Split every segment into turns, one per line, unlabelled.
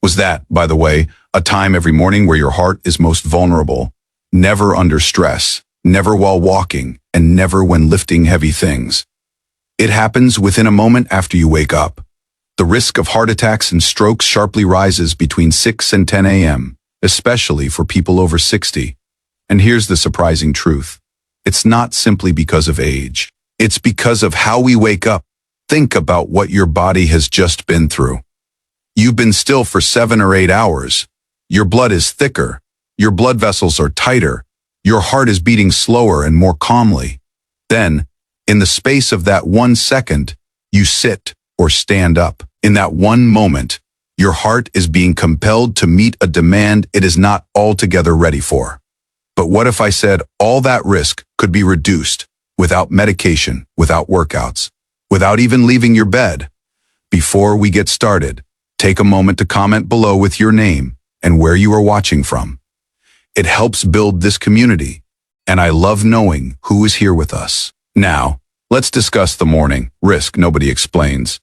Was that, by the way, a time every morning where your heart is most vulnerable? Never under stress, never while walking, and never when lifting heavy things. It happens within a moment after you wake up. The risk of heart attacks and strokes sharply rises between 6 and 10 a.m., especially for people over 60. And here's the surprising truth. It's not simply because of age. It's because of how we wake up. Think about what your body has just been through. You've been still for 7 or 8 hours. Your blood is thicker. Your blood vessels are tighter. Your heart is beating slower and more calmly. Then, in the space of that 1 second, you sit or stand up. In that one moment, your heart is being compelled to meet a demand it is not altogether ready for. But what if I said all that risk could be reduced without medication, without workouts, without even leaving your bed? Before we get started, take a moment to comment below with your name and where you are watching from. It helps build this community, and I love knowing who is here with us. Now, let's discuss the morning risk nobody explains.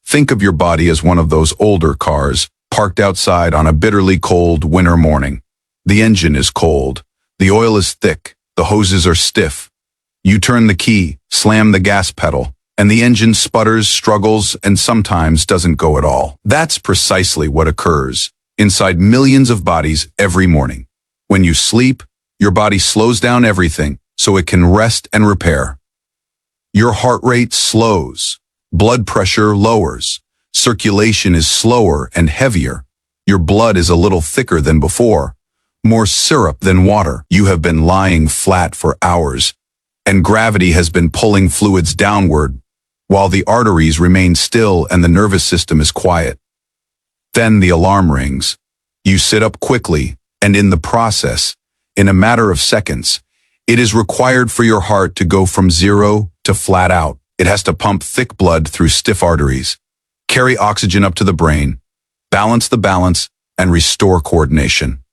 Think of your body as one of those older cars parked outside on a bitterly cold winter morning. The engine is cold. The oil is thick, the hoses are stiff. You turn the key, slam the gas pedal, and the engine sputters, struggles, and sometimes doesn't go at all. That's precisely what occurs inside millions of bodies every morning. When you sleep, your body slows down everything so it can rest and repair. Your heart rate slows, blood pressure lowers, circulation is slower and heavier, your blood is a little thicker than before. More syrup than water. You have been lying flat for hours, and gravity has been pulling fluids downward, while the arteries remain still and the nervous system is quiet. Then the alarm rings. You sit up quickly, and in the process, in a matter of seconds, it is required for your heart to go from 0 to flat out. It has to pump thick blood through stiff arteries, carry oxygen up to the brain, balance the balance, and restore coordination.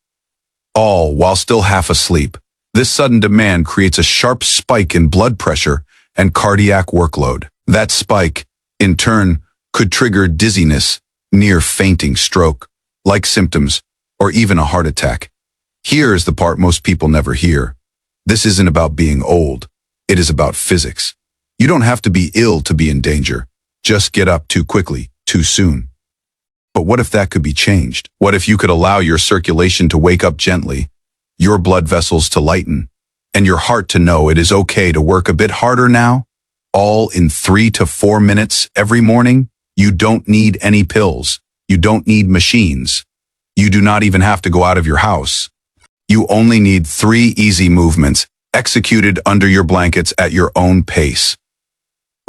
All while still half asleep. This sudden demand creates a sharp spike in blood pressure and cardiac workload. That spike, in turn, could trigger dizziness, near fainting stroke, like symptoms, or even a heart attack. Here is the part most people never hear. This isn't about being old. It is about physics. You don't have to be ill to be in danger. Just get up too quickly, too soon. But what if that could be changed? What if you could allow your circulation to wake up gently, your blood vessels to lighten, and your heart to know it is okay to work a bit harder now? All in 3 to 4 minutes every morning? You don't need any pills. You don't need machines. You do not even have to go out of your house. You only need 3 easy movements executed under your blankets at your own pace,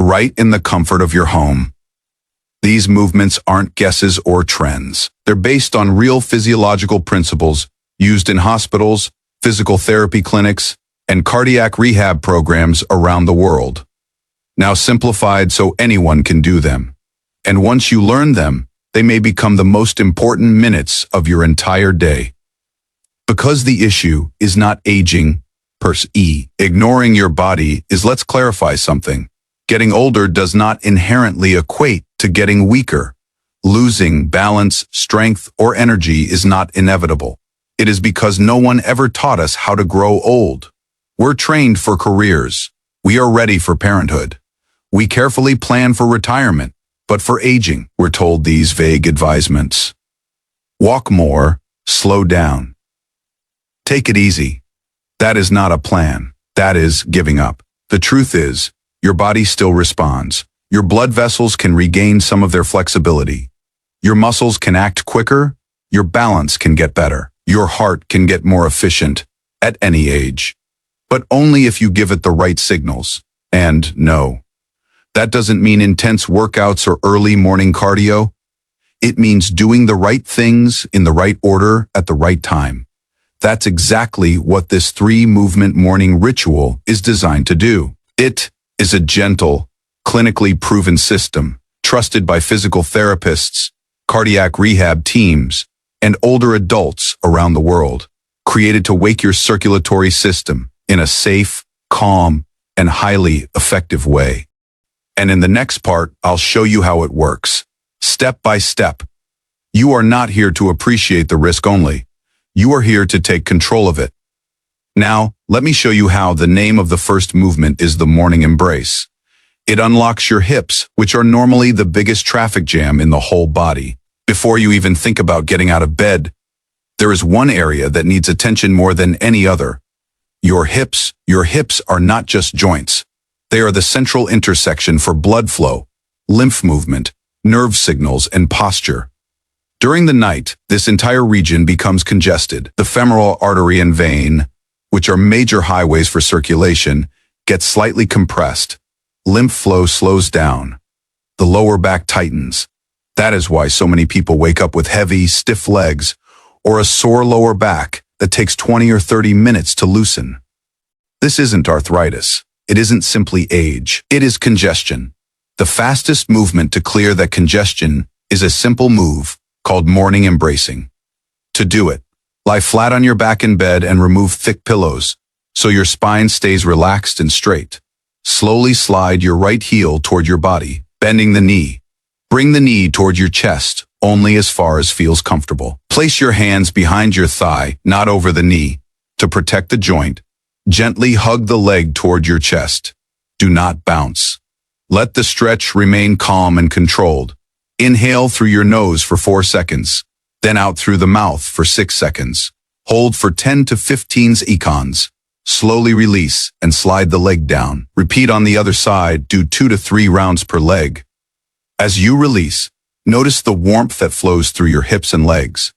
right in the comfort of your home. These movements aren't guesses or trends. They're based on real physiological principles used in hospitals, physical therapy clinics, and cardiac rehab programs around the world. Now simplified so anyone can do them. And once you learn them, they may become the most important minutes of your entire day. Because the issue is not aging per se. Ignoring your body is, let's clarify something. Getting older does not inherently equate to getting weaker. Losing balance, strength, or energy is not inevitable. It is because no one ever taught us how to grow old. We're trained for careers. We are ready for parenthood. We carefully plan for retirement, but for aging, we're told these vague advisements. Walk more, slow down. Take it easy. That is not a plan. That is giving up. The truth is, your body still responds. Your blood vessels can regain some of their flexibility. Your muscles can act quicker. Your balance can get better. Your heart can get more efficient at any age. But only if you give it the right signals. And no, that doesn't mean intense workouts or early morning cardio. It means doing the right things in the right order at the right time. That's exactly what this 3-movement morning ritual is designed to do. It is a gentle, clinically proven system, trusted by physical therapists, cardiac rehab teams, and older adults around the world, created to wake your circulatory system in a safe, calm, and highly effective way. And in the next part, I'll show you how it works, step by step. You are not here to appreciate the risk only. You are here to take control of it. Now, let me show you how. The name of the first movement is the morning embrace. It unlocks your hips, which are normally the biggest traffic jam in the whole body. Before you even think about getting out of bed, there is one area that needs attention more than any other. Your hips. Your hips are not just joints. They are the central intersection for blood flow, lymph movement, nerve signals, and posture. During the night, this entire region becomes congested. The femoral artery and vein, which are major highways for circulation, get slightly compressed. Lymph flow slows down. The lower back tightens. That is why so many people wake up with heavy, stiff legs or a sore lower back that takes 20 or 30 minutes to loosen. This isn't arthritis. It isn't simply age. It is congestion. The fastest movement to clear that congestion is a simple move called morning embracing. To do it, lie flat on your back in bed and remove thick pillows so your spine stays relaxed and straight. Slowly slide your right heel toward your body, bending the knee. Bring the knee toward your chest, only as far as feels comfortable. Place your hands behind your thigh, not over the knee. To protect the joint, gently hug the leg toward your chest. Do not bounce. Let the stretch remain calm and controlled. Inhale through your nose for 4 seconds, then out through the mouth for 6 seconds. Hold for 10 to 15 seconds. Slowly release and slide the leg down. Repeat on the other side. Do 2 to 3 rounds per leg. As you release, notice the warmth that flows through your hips and legs.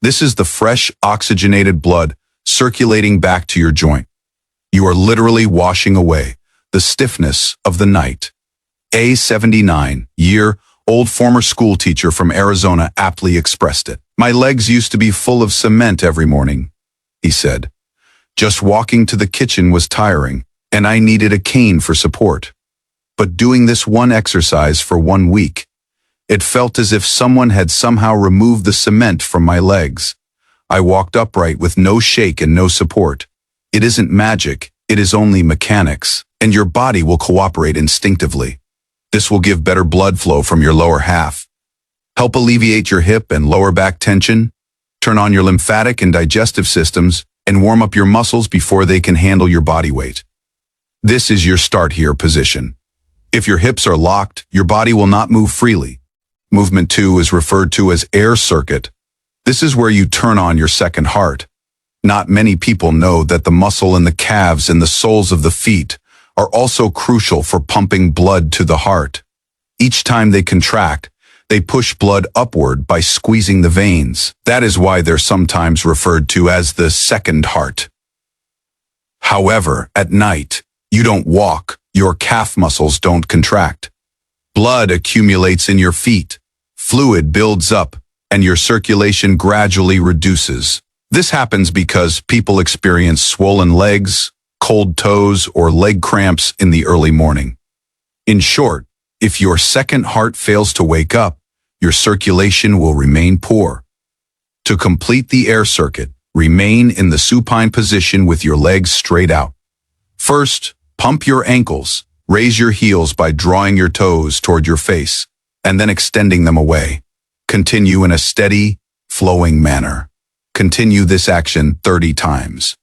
This is the fresh, oxygenated blood circulating back to your joint. You are literally washing away the stiffness of the night. A 79-year-old former school teacher from Arizona aptly expressed it. My legs used to be full of cement every morning, he said. Just walking to the kitchen was tiring, and I needed a cane for support. But doing this one exercise for 1 week, it felt as if someone had somehow removed the cement from my legs. I walked upright with no shake and no support. It isn't magic, it is only mechanics, and your body will cooperate instinctively. This will give better blood flow from your lower half, help alleviate your hip and lower back tension, turn on your lymphatic and digestive systems, and warm up your muscles before they can handle your body weight. This is your start here position. If your hips are locked, your body will not move freely. Movement 2 is referred to as air circuit. This is where you turn on your second heart. Not many people know that the muscle in the calves and the soles of the feet are also crucial for pumping blood to the heart. Each time they contract, they push blood upward by squeezing the veins. That is why they're sometimes referred to as the second heart. However, at night, you don't walk. Your calf muscles don't contract. Blood accumulates in your feet, fluid builds up, and your circulation gradually reduces. This happens because people experience swollen legs, cold toes, or leg cramps in the early morning. In short, if your second heart fails to wake up, your circulation will remain poor. To complete the air circuit, remain in the supine position with your legs straight out. First, pump your ankles. Raise your heels by drawing your toes toward your face, and then extending them away. Continue in a steady, flowing manner. Continue this action 30 times.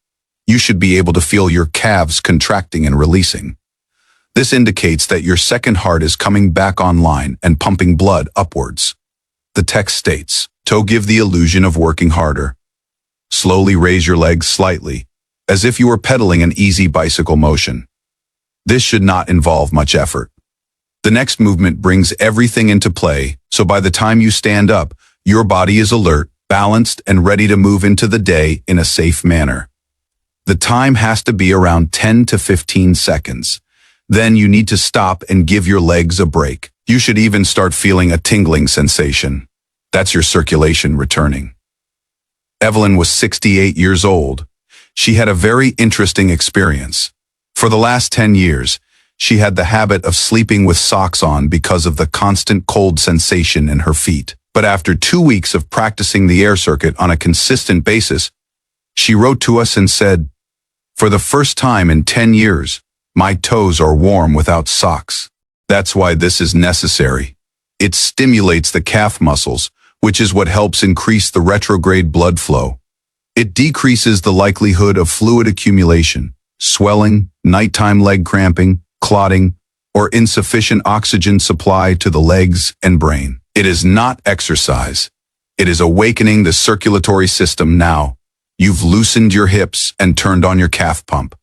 You should be able to feel your calves contracting and releasing. This indicates that your second heart is coming back online and pumping blood upwards. The text states, "To give the illusion of working harder." Slowly raise your legs slightly, as if you were pedaling an easy bicycle motion. This should not involve much effort. The next movement brings everything into play, so by the time you stand up, your body is alert, balanced, and ready to move into the day in a safe manner. The time has to be around 10 to 15 seconds. Then you need to stop and give your legs a break. You should even start feeling a tingling sensation. That's your circulation returning. Evelyn was 68 years old. She had a very interesting experience. For the last 10 years, she had the habit of sleeping with socks on because of the constant cold sensation in her feet. But after 2 weeks of practicing the air circuit on a consistent basis, she wrote to us and said, "For the first time in 10 years, my toes are warm without socks. That's why this is necessary. It stimulates the calf muscles, which is what helps increase the retrograde blood flow. It decreases the likelihood of fluid accumulation, swelling, nighttime leg cramping, clotting, or insufficient oxygen supply to the legs and brain. It is not exercise. It is awakening the circulatory system now. You've loosened your hips and turned on your calf pump.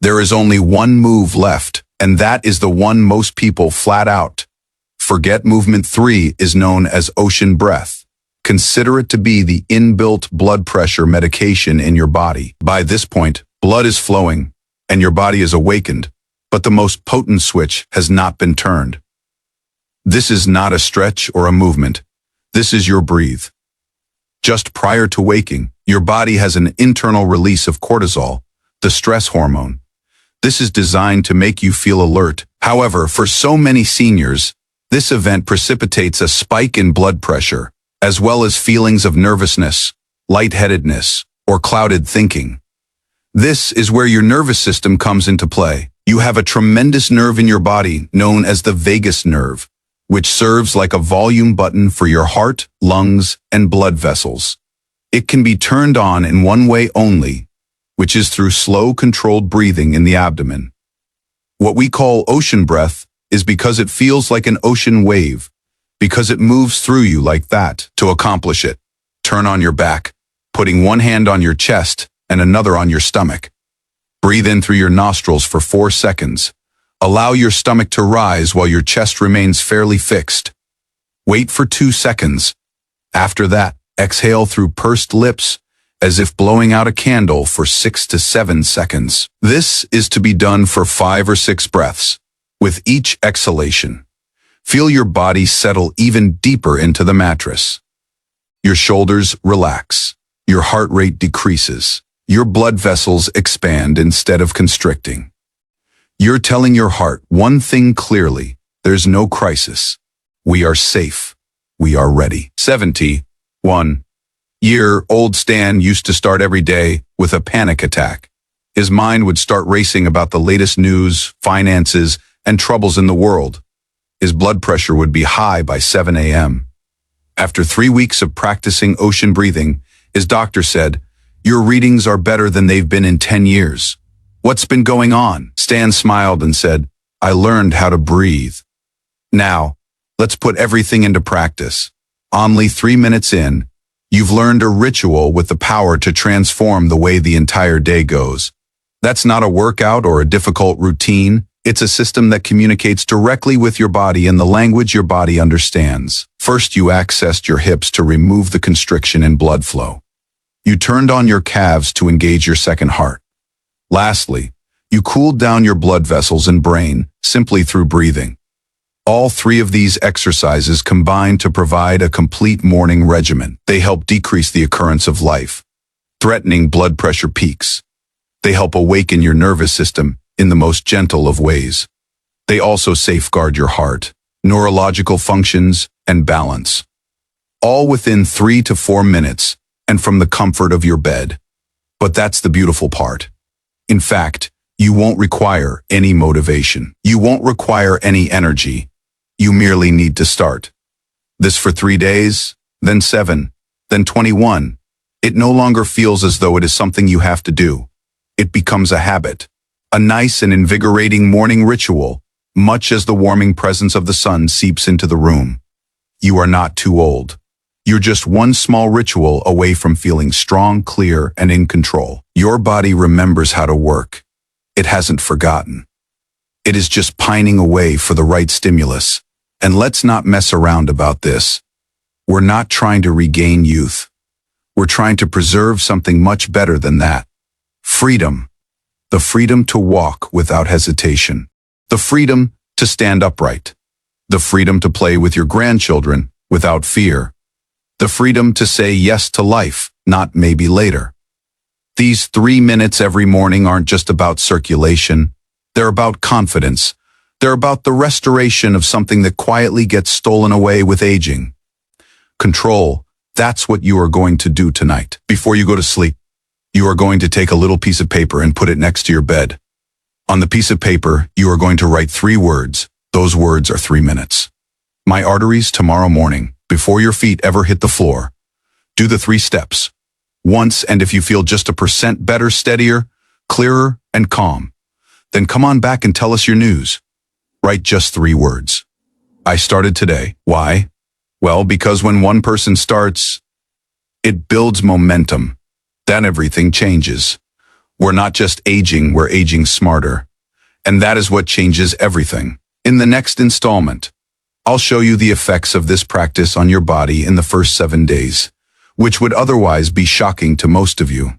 There is only one move left, and that is the one most people flat out forget. Movement 3 is known as ocean breath. Consider it to be the inbuilt blood pressure medication in your body. By this point, blood is flowing, and your body is awakened, but the most potent switch has not been turned. This is not a stretch or a movement. This is your breathe. Just prior to waking, your body has an internal release of cortisol, the stress hormone. This is designed to make you feel alert. However, for so many seniors, this event precipitates a spike in blood pressure, as well as feelings of nervousness, lightheadedness, or clouded thinking. This is where your nervous system comes into play. You have a tremendous nerve in your body known as the vagus nerve, which serves like a volume button for your heart, lungs, and blood vessels. It can be turned on in one way only, which is through slow, controlled breathing in the abdomen. What we call ocean breath is because it feels like an ocean wave, because it moves through you like that. To accomplish it, turn on your back, putting one hand on your chest and another on your stomach. Breathe in through your nostrils for 4 seconds. Allow your stomach to rise while your chest remains fairly fixed. Wait for 2 seconds. After that, exhale through pursed lips, as if blowing out a candle for 6 to 7 seconds. This is to be done for 5 or 6 breaths. With each exhalation, feel your body settle even deeper into the mattress. Your shoulders relax. Your heart rate decreases. Your blood vessels expand instead of constricting. You're telling your heart one thing clearly: there's no crisis. We are safe. We are ready. 71-year-old Stan used to start every day with a panic attack. His mind would start racing about the latest news, finances, and troubles in the world. His blood pressure would be high by 7 a.m. After 3 weeks of practicing ocean breathing, his doctor said, "Your readings are better than they've been in 10 years. What's been going on?" Stan smiled and said, "I learned how to breathe. Now, let's put everything into practice." Only 3 minutes in, you've learned a ritual with the power to transform the way the entire day goes. That's not a workout or a difficult routine. It's a system that communicates directly with your body in the language your body understands. First, you accessed your hips to remove the constriction in blood flow. You turned on your calves to engage your second heart. Lastly, you cooled down your blood vessels and brain simply through breathing. All 3 of these exercises combine to provide a complete morning regimen. They help decrease the occurrence of life-threatening blood pressure peaks. They help awaken your nervous system in the most gentle of ways. They also safeguard your heart, neurological functions, and balance. All within 3 to 4 minutes and from the comfort of your bed. But that's the beautiful part. In fact, you won't require any motivation. You won't require any energy. You merely need to start. This for 3 days, then 7, then 21. It no longer feels as though it is something you have to do. It becomes a habit. A nice and invigorating morning ritual, much as the warming presence of the sun seeps into the room. You are not too old. You're just one small ritual away from feeling strong, clear, and in control. Your body remembers how to work. It hasn't forgotten. It is just pining away for the right stimulus. And let's not mess around about this. We're not trying to regain youth. We're trying to preserve something much better than that. Freedom. The freedom to walk without hesitation. The freedom to stand upright. The freedom to play with your grandchildren without fear. The freedom to say yes to life, not maybe later. These 3 minutes every morning aren't just about circulation. They're about confidence. They're about the restoration of something that quietly gets stolen away with aging. Control. That's what you are going to do tonight. Before you go to sleep, you are going to take a little piece of paper and put it next to your bed. On the piece of paper, you are going to write 3 words. Those words are 3 minutes. My arteries tomorrow morning. before your feet ever hit the floor. Do the 3 steps. Once, and if you feel just a % better, steadier, clearer, and calm, then come on back and tell us your news. Write just 3 words. I started today. Why? Well, because when one person starts, it builds momentum. Then everything changes. We're not just aging, we're aging smarter. And that is what changes everything. In the next installment, I'll show you the effects of this practice on your body in the first 7 days, which would otherwise be shocking to most of you.